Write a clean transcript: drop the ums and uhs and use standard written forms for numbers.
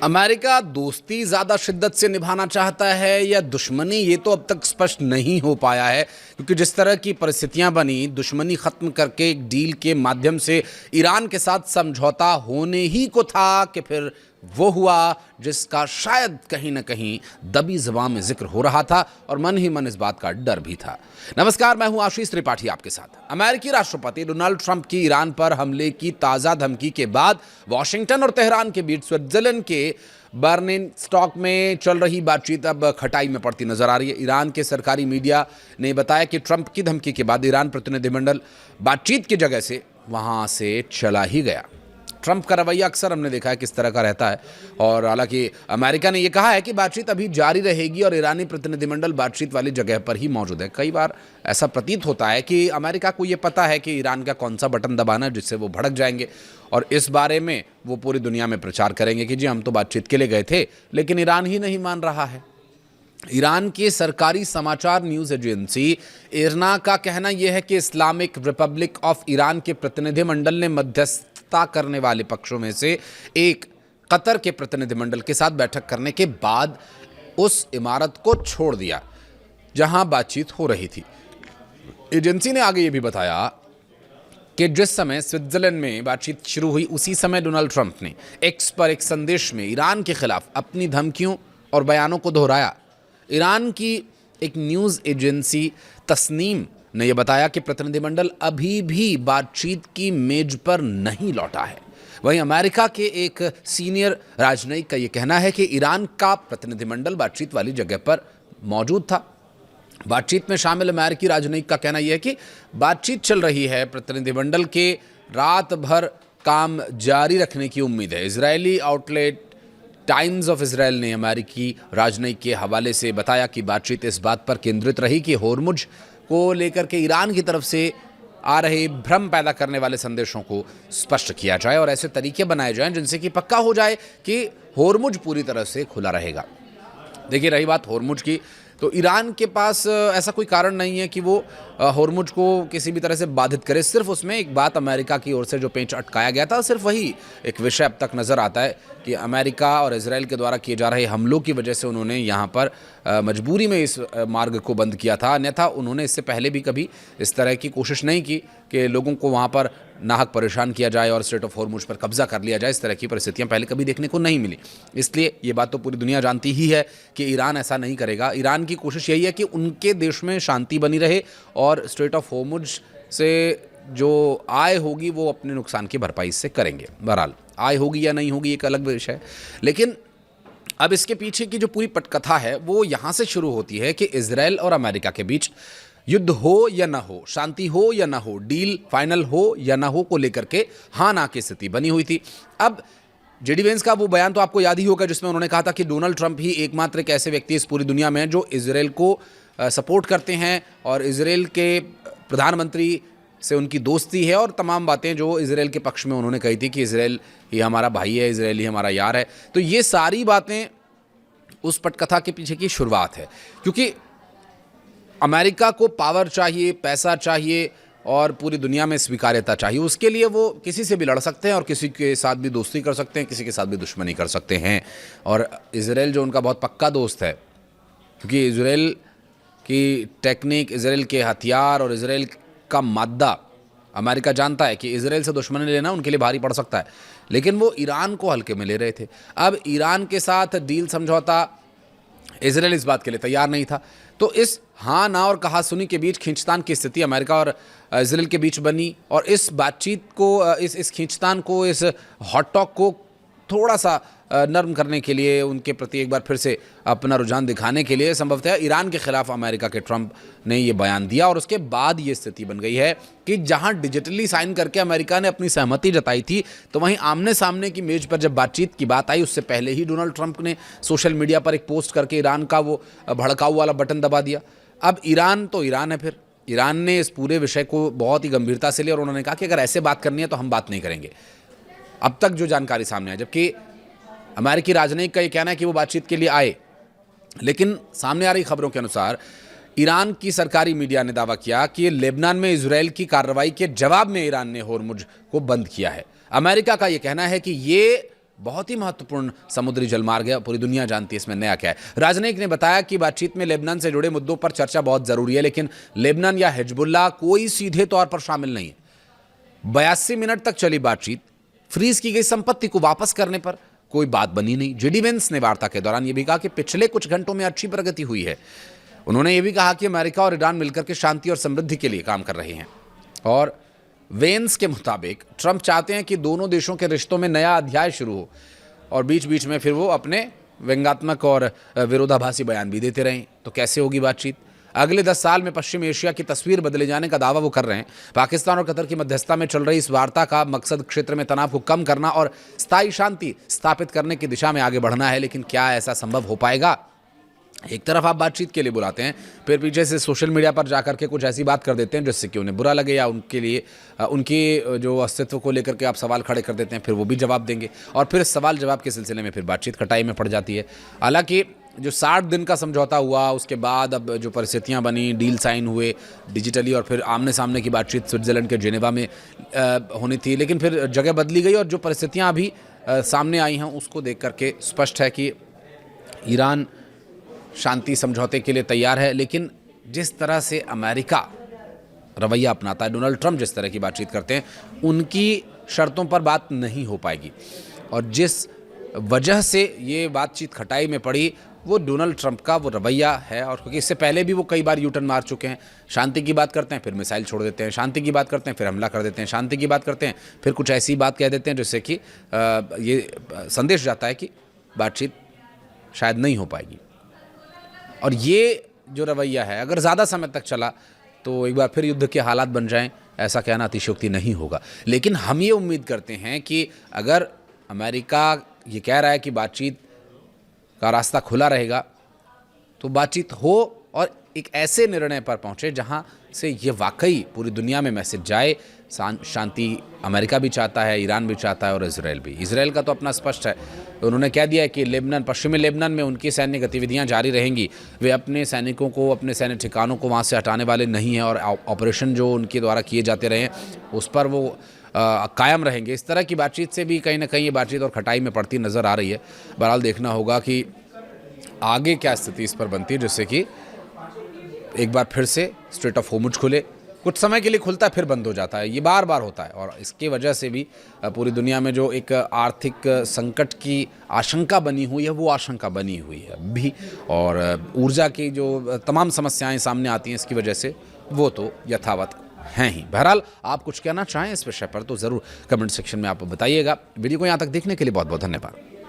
America दोस्ती ज्यादा शिद्दत से निभाना चाहता है या दुश्मनी, ये तो अब तक स्पष्ट नहीं हो पाया है, क्योंकि जिस तरह की परिस्थितियां बनी, दुश्मनी खत्म करके एक डील के माध्यम से ईरान के साथ समझौता होने ही को था कि फिर वो हुआ जिसका शायद कहीं ना कहीं दबी ज़बान में जिक्र हो रहा था और मन ही मन इस बात का डर भी था। नमस्कार, मैं हूं आशीष त्रिपाठी आपके साथ। अमेरिकी राष्ट्रपति डोनाल्ड ट्रंप की ईरान पर हमले की ताज़ा धमकी के बाद वॉशिंगटन और तेहरान के बीच स्विट्जरलैंड के बर्लिन स्टॉक में चल रही बातचीत अब खटाई में पड़ती नजर आ रही है। ईरान के सरकारी मीडिया ने बताया कि ट्रंप की धमकी के बाद ईरान प्रतिनिधिमंडल बातचीत की जगह से वहां से चला ही गया। ट्रंप का रवैया अक्सर हमने देखा है किस तरह का रहता है, और हालांकि अमेरिका ने यह कहा है कि बातचीत अभी जारी रहेगी और ईरानी प्रतिनिधिमंडल बातचीत वाली जगह पर ही मौजूद है। कई बार ऐसा प्रतीत होता है कि अमेरिका को यह पता है कि ईरान का कौन सा बटन दबाना है जिससे वो भड़क जाएंगे, और इस बारे में वो पूरी दुनिया में प्रचार करेंगे कि जी हम तो बातचीत के लिए गए थे, लेकिन ईरान ही नहीं मान रहा है। ईरान की सरकारी समाचार न्यूज़ एजेंसी इरना का कहना यह है कि इस्लामिक रिपब्लिक ऑफ ईरान के प्रतिनिधिमंडल ने मध्यस्थता करने वाले पक्षों में से एक कतर के प्रतिनिधिमंडल के साथ बैठक करने के बाद उस इमारत को छोड़ दिया जहां बातचीत हो रही थी। एजेंसी ने आगे ये भी बताया कि जिस समय स्विट्जरलैंड में बातचीत शुरू हुई, उसी समय डोनाल्ड ट्रंप ने एक्स पर एक संदेश में ईरान के खिलाफ अपनी धमकियों और बयानों को दोहराया। ईरान की एक न्यूज़ एजेंसी तस्नीम ने यह बताया कि प्रतिनिधिमंडल अभी भी बातचीत की मेज पर नहीं लौटा है। वहीं अमेरिका के एक सीनियर राजनयिक का यह कहना है कि ईरान का प्रतिनिधिमंडल बातचीत वाली जगह पर मौजूद था। बातचीत में शामिल अमेरिकी राजनयिक का कहना यह है कि बातचीत चल रही है, प्रतिनिधिमंडल के रात भर काम जारी रखने की उम्मीद है। Israeli outlet times of Israel ने अमेरिकी राजनयिक के हवाले से बताया कि बातचीत इस बात पर केंद्रित रही कि होर्मुज को लेकर के ईरान की तरफ से आ रहे भ्रम पैदा करने वाले संदेशों को स्पष्ट किया जाए और ऐसे तरीके बनाए जाएं जिनसे कि पक्का हो जाए कि होर्मुज पूरी तरह से खुला रहेगा। देखिए, रही बात होर्मुज की, तो ईरान के पास ऐसा कोई कारण नहीं है कि वो होर्मुज को किसी भी तरह से बाधित करे। सिर्फ उसमें एक बात अमेरिका की ओर से जो पेंच अटकाया गया था, सिर्फ वही एक विषय अब तक नज़र आता है कि अमेरिका और इजराइल के द्वारा किए जा रहे हमलों की वजह से उन्होंने यहाँ पर मजबूरी में इस मार्ग को बंद किया था। अन्यथा उन्होंने इससे पहले भी कभी इस तरह की कोशिश नहीं की कि लोगों को वहाँ पर नाहक परेशान किया जाए और स्ट्रेट ऑफ होर्मुज पर कब्जा कर लिया जाए। इस तरह की परिस्थितियां पहले कभी देखने को नहीं मिली। इसलिए ये बात तो पूरी दुनिया जानती ही है कि ईरान ऐसा नहीं करेगा। ईरान की कोशिश यही है कि उनके देश में शांति बनी रहे और स्ट्रेट ऑफ होर्मुज से जो आय होगी वो अपने नुकसान की भरपाई से करेंगे। बहरहाल आय होगी या नहीं होगी एक अलग विषय है, लेकिन अब इसके पीछे की जो पूरी पटकथा है वो यहाँ से शुरू होती है कि इजराइल और अमेरिका के बीच युद्ध हो या ना हो, शांति हो या ना हो, डील फाइनल हो या ना हो को लेकर के हाँ ना की स्थिति बनी हुई थी। अब जेडी वेंस का वो बयान तो आपको याद ही होगा जिसमें उन्होंने कहा था कि डोनाल्ड ट्रंप ही एकमात्र एक ऐसे व्यक्ति इस पूरी दुनिया में हैं जो इजराइल को सपोर्ट करते हैं और इजराइल के प्रधानमंत्री से उनकी दोस्ती है, और तमाम बातें जो इजराइल के पक्ष में उन्होंने कही थी कि इजराइल ही हमारा भाई है, इजराइल ही हमारा यार है। तो ये सारी बातें उस पटकथा के पीछे की शुरुआत है, क्योंकि अमेरिका को पावर चाहिए, पैसा चाहिए और पूरी दुनिया में स्वीकार्यता चाहिए। उसके लिए वो किसी से भी लड़ सकते हैं और किसी के साथ भी दोस्ती कर सकते हैं, किसी के साथ भी दुश्मनी कर सकते हैं। और इजराइल जो उनका बहुत पक्का दोस्त है, क्योंकि इजराइल की टेक्निक, इजराइल के हथियार और इजराइल का मादा अमेरिका जानता है कि इजराइल से दुश्मनी लेना उनके लिए भारी पड़ सकता है, लेकिन वो ईरान को हल्के में ले रहे थे। अब ईरान के साथ डील समझौता इजराइल इस बात के लिए तैयार नहीं था, तो इस हाँ ना और कहा सुनी के बीच खींचतान की स्थिति अमेरिका और इजराइल के बीच बनी, और इस बातचीत को, इस खींचतान को, इस हॉट टॉक को थोड़ा सा नर्म करने के लिए, उनके प्रति एक बार फिर से अपना रुझान दिखाने के लिए संभवतः ईरान के खिलाफ अमेरिका के ट्रंप ने ये बयान दिया, और उसके बाद ये स्थिति बन गई है कि जहां डिजिटली साइन करके अमेरिका ने अपनी सहमति जताई थी, तो वहीं आमने सामने की मेज पर जब बातचीत की बात आई, उससे पहले ही डोनाल्ड ट्रंप ने सोशल मीडिया पर एक पोस्ट करके ईरान का वो भड़काऊ वाला बटन दबा दिया। अब ईरान तो ईरान है, फिर ईरान ने इस पूरे विषय को बहुत ही गंभीरता से लिया और उन्होंने कहा कि अगर ऐसे बात करनी है तो हम बात नहीं करेंगे। अब तक जो जानकारी सामने है, जबकि अमेरिकी राजनयिक का ये कहना है कि वो बातचीत के लिए आए, लेकिन सामने आ रही खबरों के अनुसार ईरान की सरकारी मीडिया ने दावा किया कि लेबनान में इजराइल की कार्रवाई के जवाब में ईरान ने होर्मुज को बंद किया है। अमेरिका का ये कहना है कि ये बहुत ही महत्वपूर्ण समुद्री जलमार्ग है, पूरी दुनिया जानती है इसमें नया क्या है। राजनयिक ने बताया कि बातचीत में लेबनान से जुड़े मुद्दों पर चर्चा बहुत जरूरी है, लेकिन लेबनान या हिजबुल्लाह कोई सीधे तौर पर शामिल नहीं है। 82 मिनट तक चली बातचीत, फ्रीज की गई संपत्ति को वापस करने पर कोई बात बनी नहीं। जेडी वेंस ने वार्ता के दौरान यह भी कहा कि पिछले कुछ घंटों में अच्छी प्रगति हुई है। उन्होंने यह भी कहा कि अमेरिका और ईरान मिलकर के शांति और समृद्धि के लिए काम कर रहे हैं। और वेंस के मुताबिक ट्रंप चाहते हैं कि दोनों देशों के रिश्तों में नया अध्याय शुरू हो और बीच बीच में फिर वो अपने व्यंग्यात्मक और विरोधाभासी बयान भी देते रहें। तो कैसे होगी बातचीत? अगले 10 साल में पश्चिम एशिया की तस्वीर बदले जाने का दावा वो कर रहे हैं। पाकिस्तान और कतर की मध्यस्थता में चल रही इस वार्ता का मकसद क्षेत्र में तनाव को कम करना और स्थायी शांति स्थापित करने की दिशा में आगे बढ़ना है। लेकिन क्या ऐसा संभव हो पाएगा? एक तरफ आप बातचीत के लिए बुलाते हैं, फिर पीछे से सोशल मीडिया पर जाकर के कुछ ऐसी बात कर देते हैं जिससे कि उन्हें बुरा लगे या उनके लिए उनके जो अस्तित्व को लेकर के आप सवाल खड़े कर देते हैं, फिर वो भी जवाब देंगे और फिर सवाल जवाब के सिलसिले में फिर बातचीत खटाई में पड़ जाती है। हालांकि जो 60 दिन का समझौता हुआ, उसके बाद अब जो परिस्थितियां बनी, डील साइन हुए डिजिटली और फिर आमने सामने की बातचीत स्विट्जरलैंड के जेनेवा में होनी थी, लेकिन फिर जगह बदली गई और जो परिस्थितियां अभी सामने आई हैं उसको देख करके स्पष्ट है कि ईरान शांति समझौते के लिए तैयार है। लेकिन जिस तरह से अमेरिका रवैया अपनाता है, डोनाल्ड ट्रंप जिस तरह की बातचीत करते हैं, उनकी शर्तों पर बात नहीं हो पाएगी। और जिस वजह से ये बातचीत खटाई में पड़ी वो डोनाल्ड ट्रंप का वो रवैया है। और क्योंकि इससे पहले भी वो कई बार यूटर्न मार चुके हैं। शांति की बात करते हैं, फिर मिसाइल छोड़ देते हैं, शांति की बात करते हैं, फिर हमला कर देते हैं, शांति की बात करते हैं, फिर कुछ ऐसी बात कह देते हैं जिससे कि ये संदेश जाता है कि बातचीत शायद नहीं हो पाएगी। और ये जो रवैया है अगर ज़्यादा समय तक चला तो एक बार फिर युद्ध के हालात बन जाएं, ऐसा कहना अतिशयोक्ति नहीं होगा। लेकिन हम ये उम्मीद करते हैं कि अगर अमेरिका ये कह रहा है कि बातचीत का रास्ता खुला रहेगा तो बातचीत हो और एक ऐसे निर्णय पर पहुंचे जहां से ये वाकई पूरी दुनिया में मैसेज जाए। शांति अमेरिका भी चाहता है, ईरान भी चाहता है और इजराइल भी। इजराइल का तो अपना स्पष्ट है, उन्होंने कह दिया है कि लेबनान, पश्चिमी लेबनान में उनकी सैन्य गतिविधियां जारी रहेंगी। वे अपने सैनिकों को, अपने सैन्य ठिकानों को वहां से हटाने वाले नहीं हैं और ऑपरेशन जो उनके द्वारा किए जाते रहे उस पर वो कायम रहेंगे। इस तरह की बातचीत से भी कहीं ना कहीं ये बातचीत और खटाई में पड़ती नज़र आ रही है। बहरहाल देखना होगा कि आगे क्या स्थिति इस पर बनती है, जिससे कि एक बार फिर से स्ट्रेट ऑफ होर्मुज खुले। कुछ समय के लिए खुलता है फिर बंद हो जाता है, ये बार बार होता है। और इसकी वजह से भी पूरी दुनिया में जो एक आर्थिक संकट की आशंका बनी हुई है वो आशंका बनी हुई है अभी। और ऊर्जा की जो तमाम समस्याएं सामने आती हैं इसकी वजह से, वो तो यथावत हैं ही। बहरहाल आप कुछ कहना चाहें इस विषय पर तो ज़रूर कमेंट सेक्शन में आप बताइएगा। वीडियो को यहाँ तक देखने के लिए बहुत बहुत धन्यवाद।